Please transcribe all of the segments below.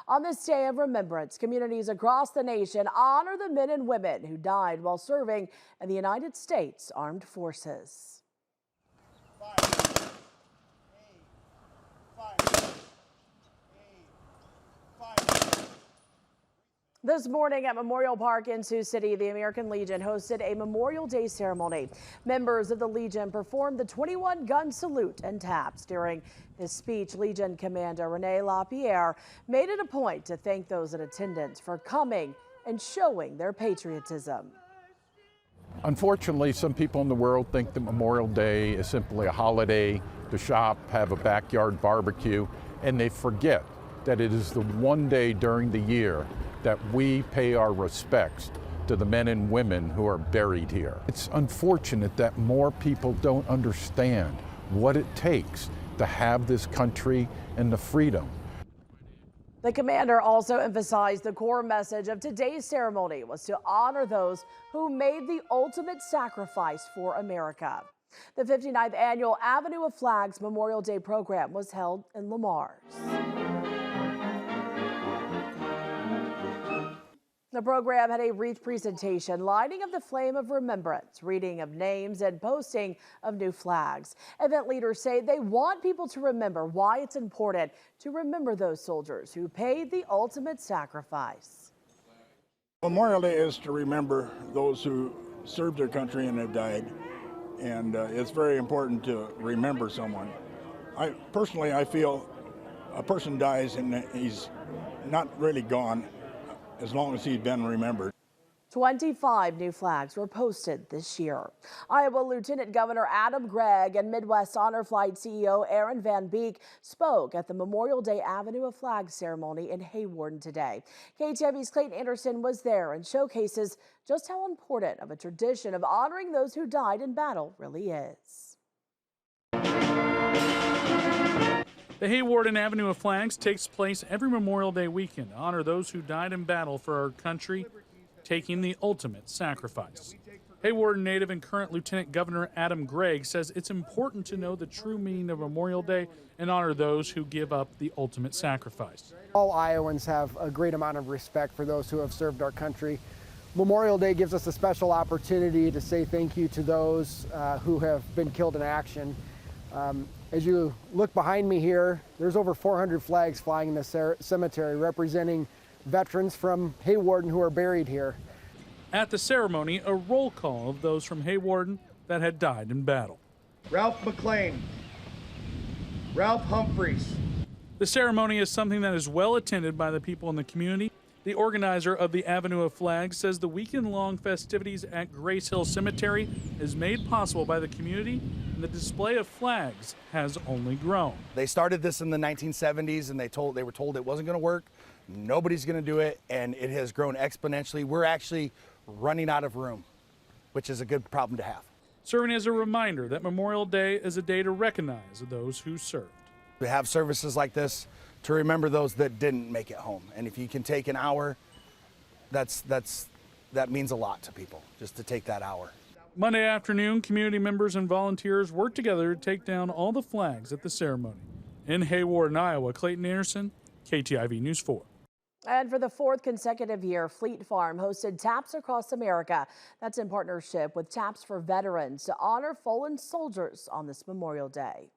On this day of remembrance, communities across the nation honor the men and women who died while serving in the United States Armed Forces. This morning at Memorial Park in Sioux City, the American Legion hosted a Memorial Day ceremony. Members of the Legion performed the 21-gun salute and taps. During his speech, Legion Commander Rene LaPierre made it a point to thank those in attendance for coming and showing their patriotism. Unfortunately, some people in the world think that Memorial Day is simply a holiday to shop, have a backyard barbecue, and they forget that it is the one day during the year that we pay our respects to the men and women who are buried here. It's unfortunate that more people don't understand what it takes to have this country and the freedom. The commander also emphasized the core message of today's ceremony was to honor those who made the ultimate sacrifice for America. The 59th annual Avenue of Flags Memorial Day program was held in Le Mars. The program had a wreath presentation, lighting of the flame of remembrance, reading of names, and posting of new flags. Event leaders say they want people to remember why it's important to remember those soldiers who paid the ultimate sacrifice. Memorial Day is to remember those who served their country and have died, and it's very important to remember someone. I feel a person dies and he's not really gone as long as he's been remembered. 25 new flags were posted this year. Iowa Lieutenant Governor Adam Gregg and Midwest Honor Flight CEO Aaron Van Beek spoke at the Memorial Day Avenue of Flags ceremony in Hawarden today. KTIV's Clayton Anderson was there and showcases just how important of a tradition of honoring those who died in battle really is. The Hawarden Avenue of Flags takes place every Memorial Day weekend to honor those who died in battle for our country, taking the ultimate sacrifice. Hawarden native and current Lieutenant Governor Adam Gregg says it's important to know the true meaning of Memorial Day and honor those who give up the ultimate sacrifice. All Iowans have a great amount of respect for those who have served our country. Memorial Day gives us a special opportunity to say thank you to those who have been killed in action. As you look behind me here, there's over 400 flags flying in the cemetery representing veterans from Hawarden who are buried here. At the ceremony, a roll call of those from Hawarden that had died in battle. Ralph McLean, Ralph Humphreys. The ceremony is something that is well attended by the people in the community. The organizer of the Avenue of Flags says the weekend-long festivities at Grace Hill Cemetery is made possible by the community, and the display of flags has only grown. They started this in the 1970s, and they were told it wasn't going to work. Nobody's going to do it, and it has grown exponentially. We're actually running out of room, which is a good problem to have. Serving as a reminder that Memorial Day is a day to recognize those who served. We have services like this to remember those that didn't make it home. And if you can take an hour, that means a lot to people, just to take that hour. Monday afternoon, community members and volunteers worked together to take down all the flags at the ceremony. In Hawarden, Iowa, Clayton Anderson, KTIV News 4. And for the fourth consecutive year, Fleet Farm hosted Taps Across America. That's in partnership with Taps for Veterans to honor fallen soldiers on this Memorial Day.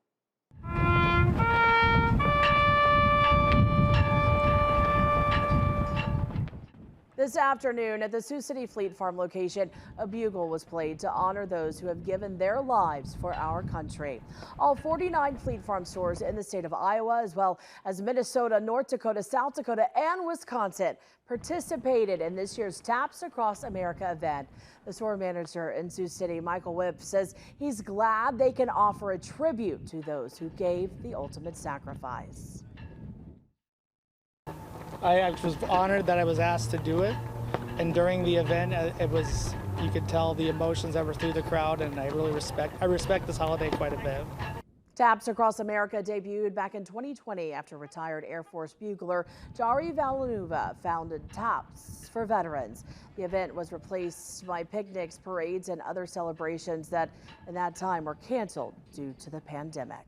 This afternoon at the Sioux City Fleet Farm location, a bugle was played to honor those who have given their lives for our country. All 49 Fleet Farm stores in the state of Iowa, as well as Minnesota, North Dakota, South Dakota, and Wisconsin, participated in this year's Taps Across America event. The store manager in Sioux City, Michael Whipp, says he's glad they can offer a tribute to those who gave the ultimate sacrifice. I was honored that I was asked to do it, and during the event, you could tell the emotions that were through the crowd, and I respect this holiday quite a bit. Taps Across America debuted back in 2020 after retired Air Force bugler Jari Valanuva founded Taps for Veterans. The event was replaced by picnics, parades, and other celebrations that, in that time, were canceled due to the pandemic.